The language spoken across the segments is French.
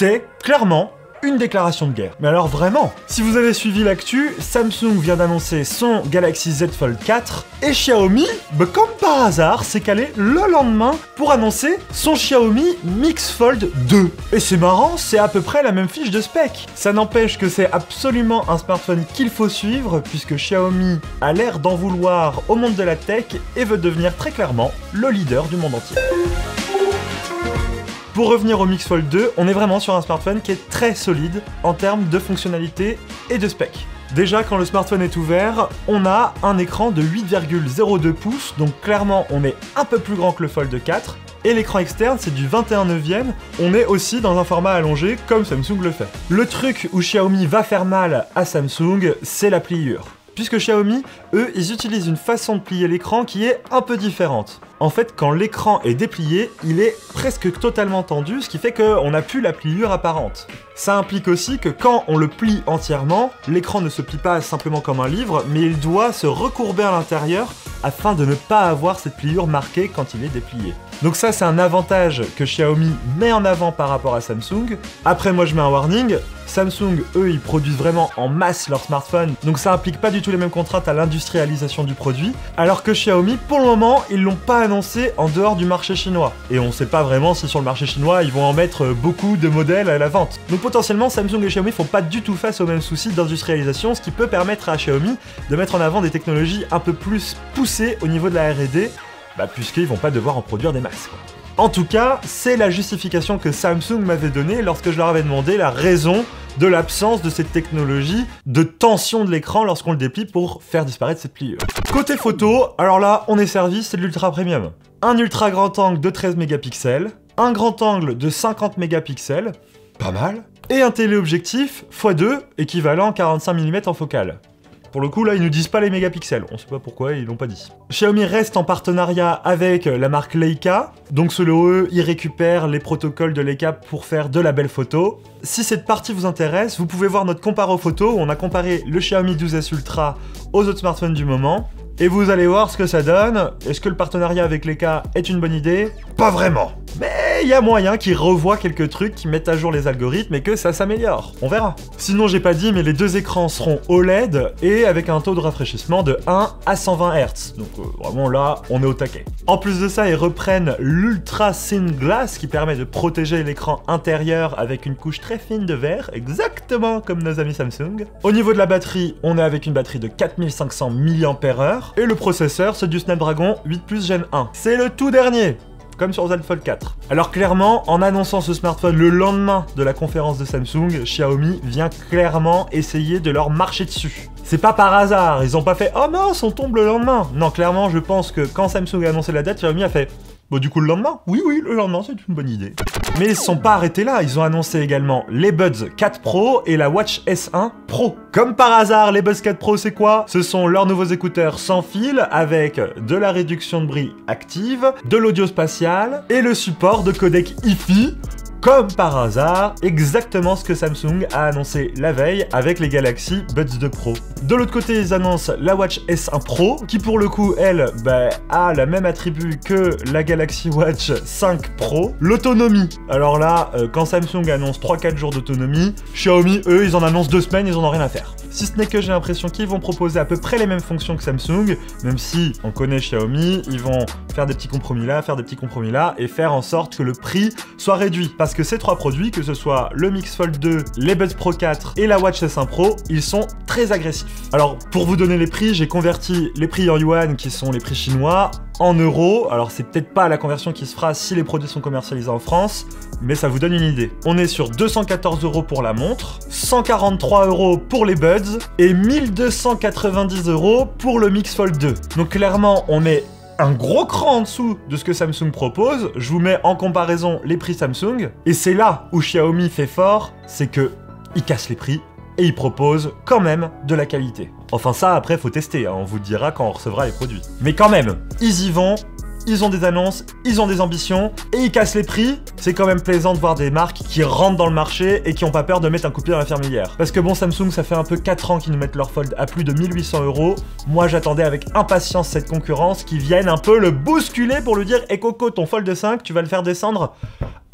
c'est clairement une déclaration de guerre. Mais alors vraiment, si vous avez suivi l'actu, Samsung vient d'annoncer son Galaxy Z Fold 4 et Xiaomi, comme par hasard, s'est calé le lendemain pour annoncer son Xiaomi Mix Fold 2. Et c'est marrant, c'est à peu près la même fiche de spec. Ça n'empêche que c'est absolument un smartphone qu'il faut suivre puisque Xiaomi a l'air d'en vouloir au monde de la tech et veut devenir très clairement le leader du monde entier. Pour revenir au Mix Fold 2, on est vraiment sur un smartphone qui est très solide en termes de fonctionnalité et de spec. Déjà, quand le smartphone est ouvert, on a un écran de 8,02 pouces, donc clairement on est un peu plus grand que le Fold 4, et l'écran externe c'est du 21/9, on est aussi dans un format allongé comme Samsung le fait. Le truc où Xiaomi va faire mal à Samsung, c'est la pliure. Puisque Xiaomi, eux, ils utilisent une façon de plier l'écran qui est un peu différente. En fait, quand l'écran est déplié, il est presque totalement tendu, ce qui fait qu'on n'a plus la pliure apparente. Ça implique aussi que quand on le plie entièrement, l'écran ne se plie pas simplement comme un livre, mais il doit se recourber à l'intérieur afin de ne pas avoir cette pliure marquée quand il est déplié. Donc ça, c'est un avantage que Xiaomi met en avant par rapport à Samsung. Après, moi, je mets un warning. Samsung, eux, ils produisent vraiment en masse leurs smartphones, donc ça implique pas du tout les mêmes contraintes à l'industrialisation du produit, alors que Xiaomi, pour le moment, ils l'ont pas annoncé en dehors du marché chinois. Et on sait pas vraiment si sur le marché chinois, ils vont en mettre beaucoup de modèles à la vente. Donc potentiellement, Samsung et Xiaomi font pas du tout face aux mêmes soucis d'industrialisation, ce qui peut permettre à Xiaomi de mettre en avant des technologies un peu plus poussées au niveau de la R&D, puisqu'ils vont pas devoir en produire des masses, quoi. En tout cas, c'est la justification que Samsung m'avait donnée lorsque je leur avais demandé la raison de l'absence de cette technologie de tension de l'écran lorsqu'on le déplie pour faire disparaître cette pliure. Côté photo, alors là, on est servi, c'est de l'ultra premium. Un ultra grand angle de 13 mégapixels, un grand angle de 50 mégapixels, pas mal, et un téléobjectif x2 équivalent 45 mm en focale. Pour le coup, là, ils nous disent pas les mégapixels. On sait pas pourquoi, ils l'ont pas dit. Xiaomi reste en partenariat avec la marque Leica. Donc, selon eux, ils récupèrent les protocoles de Leica pour faire de la belle photo. Si cette partie vous intéresse, vous pouvez voir notre comparo photo où on a comparé le Xiaomi 12S Ultra aux autres smartphones du moment. Et vous allez voir ce que ça donne. Est-ce que le partenariat avec Leica est une bonne idée? Pas vraiment. Mais il y a moyen qu'ils revoient quelques trucs, qu'ils mettent à jour les algorithmes et que ça s'améliore. On verra. Sinon, j'ai pas dit, mais les deux écrans seront OLED et avec un taux de rafraîchissement de 1 à 120 Hz. Donc vraiment là, on est au taquet. En plus de ça, ils reprennent l'Ultra Thin Glass qui permet de protéger l'écran intérieur avec une couche très fine de verre, exactement comme nos amis Samsung. Au niveau de la batterie, on est avec une batterie de 4500 mAh et le processeur, c'est du Snapdragon 8 Plus Gen 1. C'est le tout dernier, comme sur Z Fold 4. Alors clairement, en annonçant ce smartphone le lendemain de la conférence de Samsung, Xiaomi vient clairement essayer de leur marcher dessus. C'est pas par hasard, ils ont pas fait « Oh mince, on tombe le lendemain !» Non, clairement, je pense que quand Samsung a annoncé la date, Xiaomi a fait « Bon, du coup, le lendemain ? Oui, le lendemain, c'est une bonne idée. » Mais ils se sont pas arrêtés là, ils ont annoncé également les Buds 4 Pro et la Watch S1 Pro. Comme par hasard, les Buds 4 Pro, c'est quoi? Ce sont leurs nouveaux écouteurs sans fil avec de la réduction de bruit active, de l'audio spatial et le support de codec Hi-Fi. Comme par hasard, exactement ce que Samsung a annoncé la veille avec les Galaxy Buds 2 Pro. De l'autre côté, ils annoncent la Watch S1 Pro, qui pour le coup, elle, a le même attribut que la Galaxy Watch 5 Pro. L'autonomie. Alors là, quand Samsung annonce 3-4 jours d'autonomie, Xiaomi, eux, ils en annoncent 2 semaines, ils en ont rien à faire. Si ce n'est que j'ai l'impression qu'ils vont proposer à peu près les mêmes fonctions que Samsung, même si on connaît Xiaomi, ils vont faire des petits compromis là, faire des petits compromis là, et faire en sorte que le prix soit réduit. Parce que ces trois produits, que ce soit le Mix Fold 2, les Buds Pro 4 et la Watch S1 Pro, ils sont très agressifs. Alors, pour vous donner les prix, j'ai converti les prix en yuan, qui sont les prix chinois, en euros. Alors, c'est peut-être pas la conversion qui se fera si les produits sont commercialisés en France, mais ça vous donne une idée. On est sur 214 € pour la montre, 143 € pour les Buds et 1290 € pour le Mix Fold 2. Donc clairement, on est un gros cran en dessous de ce que Samsung propose. Je vous mets en comparaison les prix Samsung. Et c'est là où Xiaomi fait fort, c'est que il casse les prix et il propose quand même de la qualité. Enfin ça, après, faut tester, hein. On vous dira quand on recevra les produits. Mais quand même, ils y vont ils ont des annonces, ils ont des ambitions, et ils cassent les prix. C'est quand même plaisant de voir des marques qui rentrent dans le marché et qui ont pas peur de mettre un coup de pied dans la fermilière. Parce que bon, Samsung, ça fait un peu 4 ans qu'ils nous mettent leur Fold à plus de 1800 €. Moi, j'attendais avec impatience cette concurrence qui vienne un peu le bousculer pour lui dire « Eh Coco, ton Fold 5, tu vas le faire descendre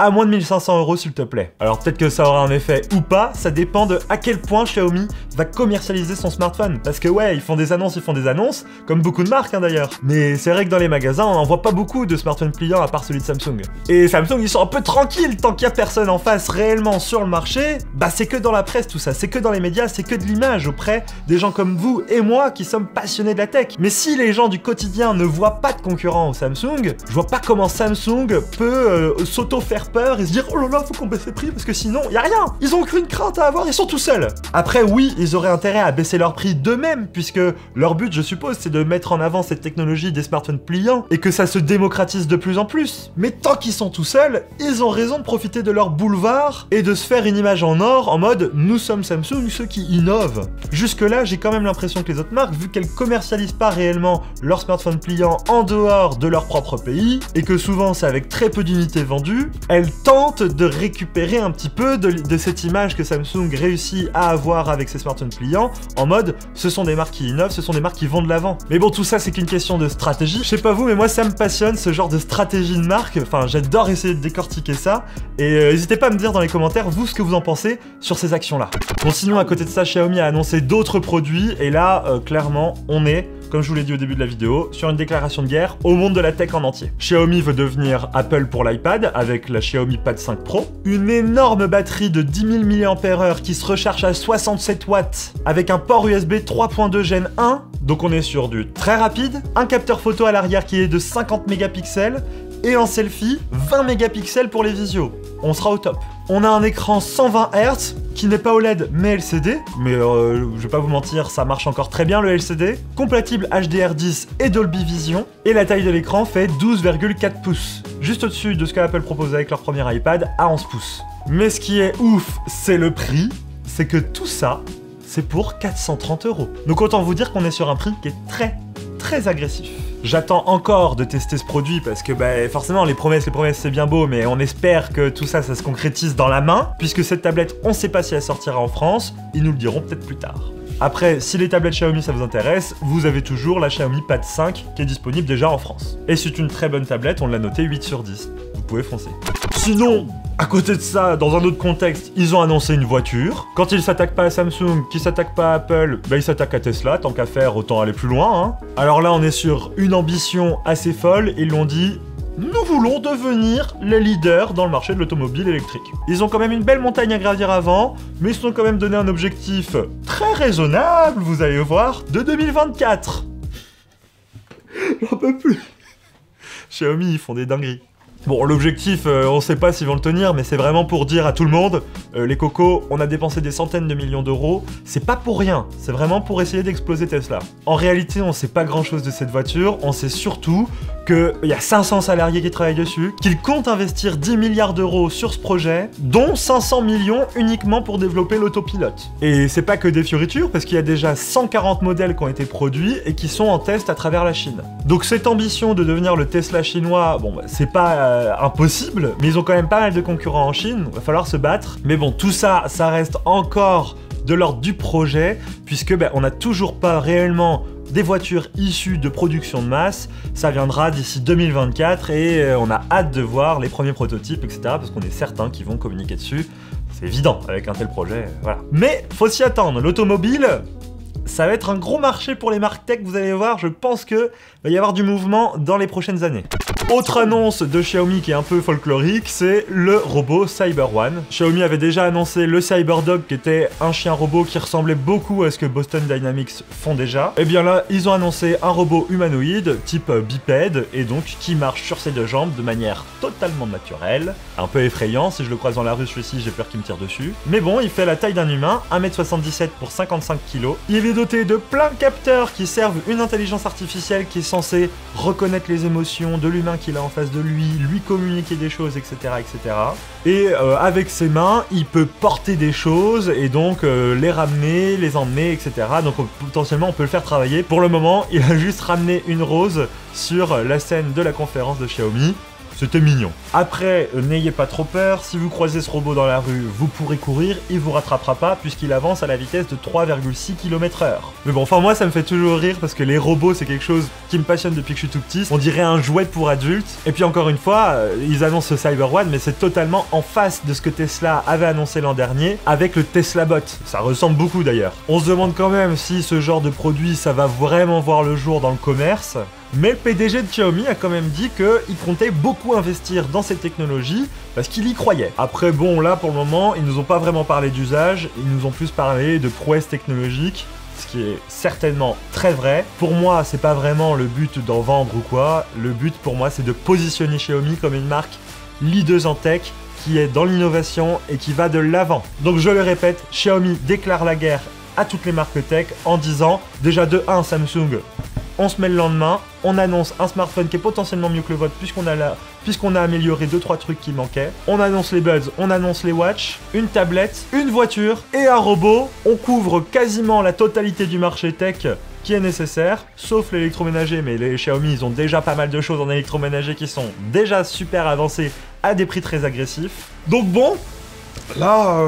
à moins de 1500 € s'il te plaît. » Alors peut-être que ça aura un effet ou pas, ça dépend de à quel point Xiaomi va commercialiser son smartphone. Parce que ouais, ils font des annonces, comme beaucoup de marques d'ailleurs. Mais c'est vrai que dans les magasins, on n'en voit pas beaucoup de smartphones pliants à part celui de Samsung. Et Samsung, ils sont un peu tranquilles tant qu'il n'y a personne en face réellement sur le marché. Bah c'est que dans la presse tout ça, c'est que dans les médias, c'est que de l'image auprès des gens comme vous et moi qui sommes passionnés de la tech. Mais si les gens du quotidien ne voient pas de concurrent au Samsung, je vois pas comment Samsung peut s'auto-faire peur et se dire « Oh là là, faut qu'on baisse les prix parce que sinon, y a rien. Ils ont aucune crainte à avoir, ils sont tout seuls. » Après oui, ils auraient intérêt à baisser leur prix d'eux-mêmes puisque leur but, je suppose, c'est de mettre en avant cette technologie des smartphones pliants et que ça se démocratise de plus en plus. Mais tant qu'ils sont tout seuls, ils ont raison de profiter de leur boulevard et de se faire une image en or en mode « Nous sommes Samsung, ceux qui innovent. » Jusque-là, j'ai quand même l'impression que les autres marques, vu qu'elles commercialisent pas réellement leurs smartphones pliants en dehors de leur propre pays et que souvent c'est avec très peu d'unités vendues, elles tentent de récupérer un petit peu de cette image que Samsung réussit à avoir avec ses smartphones pliants en mode ce sont des marques qui innovent, ce sont des marques qui vont de l'avant. Mais bon, tout ça c'est qu'une question de stratégie. Je sais pas vous, mais moi ça me passionne ce genre de stratégie de marque. Enfin, j'adore essayer de décortiquer ça. Et n'hésitez pas à me dire dans les commentaires vous ce que vous en pensez sur ces actions-là. Bon, sinon à côté de ça, Xiaomi a annoncé d'autres produits et là, clairement, on est, comme je vous l'ai dit au début de la vidéo, sur une déclaration de guerre au monde de la tech en entier. Xiaomi veut devenir Apple pour l'iPad avec la Xiaomi Pad 5 Pro, une énorme batterie de 10 000 mAh qui se recharge à 67 watts avec un port USB 3.2 Gen 1, donc on est sur du très rapide, un capteur photo à l'arrière qui est de 50 mégapixels et en selfie 20 mégapixels pour les visios. On sera au top. On a un écran 120 Hz qui n'est pas OLED mais LCD, mais je vais pas vous mentir, ça marche encore très bien le LCD, compatible HDR10 et Dolby Vision, et la taille de l'écran fait 12,4 pouces, juste au-dessus de ce qu'Apple propose avec leur premier iPad à 11 pouces. Mais ce qui est ouf, c'est le prix, c'est que tout ça, c'est pour 430 €. Donc autant vous dire qu'on est sur un prix qui est très agressif. J'attends encore de tester ce produit parce que bah, forcément les promesses c'est bien beau, mais on espère que tout ça se concrétise dans la main, puisque cette tablette on sait pas si elle sortira en France, ils nous le diront peut-être plus tard. Après, si les tablettes Xiaomi ça vous intéresse, vous avez toujours la Xiaomi Pad 5 qui est disponible déjà en France. Et c'est une très bonne tablette, on l'a noté 8 sur 10. Vous pouvez foncer. Sinon, à côté de ça, dans un autre contexte, ils ont annoncé une voiture. Quand ils s'attaquent pas à Samsung, qu'ils s'attaquent pas à Apple, bah ils s'attaquent à Tesla, tant qu'à faire, autant aller plus loin, hein. Alors là, on est sur une ambition assez folle, ils l'ont dit, nous voulons devenir les leaders dans le marché de l'automobile électrique. Ils ont quand même une belle montagne à gravir avant, mais ils se sont quand même donné un objectif très raisonnable, vous allez voir, de 2024. J'en peux plus. Xiaomi, ils font des dingueries. Bon, l'objectif, on sait pas s'ils vont le tenir, mais c'est vraiment pour dire à tout le monde, les cocos, on a dépensé des centaines de millions d'euros, c'est pas pour rien, c'est vraiment pour essayer d'exploser Tesla. En réalité, on sait pas grand chose de cette voiture, on sait surtout qu'il y a 500 salariés qui travaillent dessus, qu'ils comptent investir 10 milliards d'euros sur ce projet, dont 500 millions uniquement pour développer l'autopilote. Et c'est pas que des fioritures, parce qu'il y a déjà 140 modèles qui ont été produits et qui sont en test à travers la Chine. Donc cette ambition de devenir le Tesla chinois, bon, bah, c'est pas impossible, mais ils ont quand même pas mal de concurrents en Chine, va falloir se battre. Mais bon, tout ça, ça reste encore de l'ordre du projet, puisque bah, on n'a toujours pas réellement des voitures issues de production de masse. Ça viendra d'ici 2024 et on a hâte de voir les premiers prototypes, etc. parce qu'on est certain qu'ils vont communiquer dessus. C'est évident avec un tel projet, voilà. Mais faut s'y attendre, l'automobile, ça va être un gros marché pour les marques tech, vous allez voir, je pense que va y avoir du mouvement dans les prochaines années. Autre annonce de Xiaomi qui est un peu folklorique, c'est le robot Cyber One. Xiaomi avait déjà annoncé le CyberDog qui était un chien robot qui ressemblait beaucoup à ce que Boston Dynamics font déjà. Et bien là, ils ont annoncé un robot humanoïde type bipède et donc qui marche sur ses deux jambes de manière totalement naturelle. Un peu effrayant, si je le croise dans la rue celui-ci, j'ai peur qu'il me tire dessus. Mais bon, il fait la taille d'un humain, 1m77 pour 55 kg. Il est doté de plein de capteurs qui servent une intelligence artificielle qui est censée reconnaître les émotions de l'humain qu'il a en face de lui communiquer des choses, etc. etc. Et avec ses mains, il peut porter des choses et donc les ramener, les emmener, etc. Donc potentiellement on peut le faire travailler. Pour le moment, il a juste ramené une rose sur la scène de la conférence de Xiaomi. C'était mignon. Après, n'ayez pas trop peur, si vous croisez ce robot dans la rue, vous pourrez courir, il vous rattrapera pas puisqu'il avance à la vitesse de 3,6 km/h. Mais bon, enfin moi ça me fait toujours rire parce que les robots c'est quelque chose qui me passionne depuis que je suis tout petit. On dirait un jouet pour adultes. Et puis encore une fois, ils annoncent ce Cyber One, mais c'est totalement en face de ce que Tesla avait annoncé l'an dernier avec le Tesla Bot. Ça ressemble beaucoup d'ailleurs. On se demande quand même si ce genre de produit ça va vraiment voir le jour dans le commerce. Mais le PDG de Xiaomi a quand même dit qu'il comptait beaucoup investir dans ces technologies parce qu'il y croyait. Après bon, là pour le moment, ils nous ont pas vraiment parlé d'usage, ils nous ont plus parlé de prouesses technologiques, ce qui est certainement très vrai. Pour moi, c'est pas vraiment le but d'en vendre ou quoi, le but pour moi c'est de positionner Xiaomi comme une marque leaduse en tech, qui est dans l'innovation et qui va de l'avant. Donc je le répète, Xiaomi déclare la guerre à toutes les marques tech en disant, déjà de 1 Samsung, on se met le lendemain, on annonce un smartphone qui est potentiellement mieux que le vôtre puisqu'on a amélioré 2-3 trucs qui manquaient. On annonce les Buds, on annonce les Watch, une tablette, une voiture et un robot. On couvre quasiment la totalité du marché tech qui est nécessaire, sauf l'électroménager, mais les Xiaomi ils ont déjà pas mal de choses en électroménager qui sont déjà super avancées à des prix très agressifs. Donc bon, là...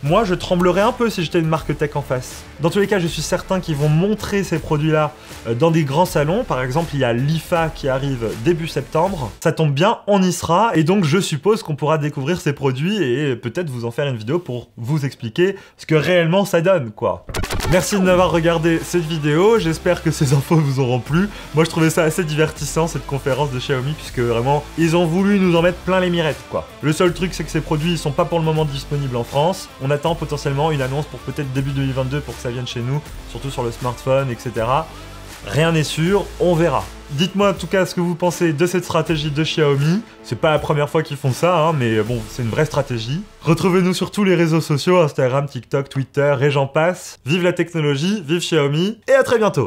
moi, je tremblerais un peu si j'étais une marque tech en face. Dans tous les cas, je suis certain qu'ils vont montrer ces produits-là dans des grands salons. Par exemple, il y a l'IFA qui arrive début septembre. Ça tombe bien, on y sera. Et donc, je suppose qu'on pourra découvrir ces produits et peut-être vous en faire une vidéo pour vous expliquer ce que réellement ça donne, quoi. Merci de m'avoir regardé cette vidéo. J'espère que ces infos vous auront plu. Moi, je trouvais ça assez divertissant, cette conférence de Xiaomi, puisque vraiment, ils ont voulu nous en mettre plein les mirettes, quoi. Le seul truc, c'est que ces produits, ils sont pas pour le moment disponibles en France. On attend potentiellement une annonce pour peut-être début 2022 pour que ça vienne chez nous, surtout sur le smartphone, etc. Rien n'est sûr, on verra. Dites-moi en tout cas ce que vous pensez de cette stratégie de Xiaomi. C'est pas la première fois qu'ils font ça, hein, mais bon, c'est une vraie stratégie. Retrouvez-nous sur tous les réseaux sociaux, Instagram, TikTok, Twitter et j'en passe. Vive la technologie, vive Xiaomi, et à très bientôt.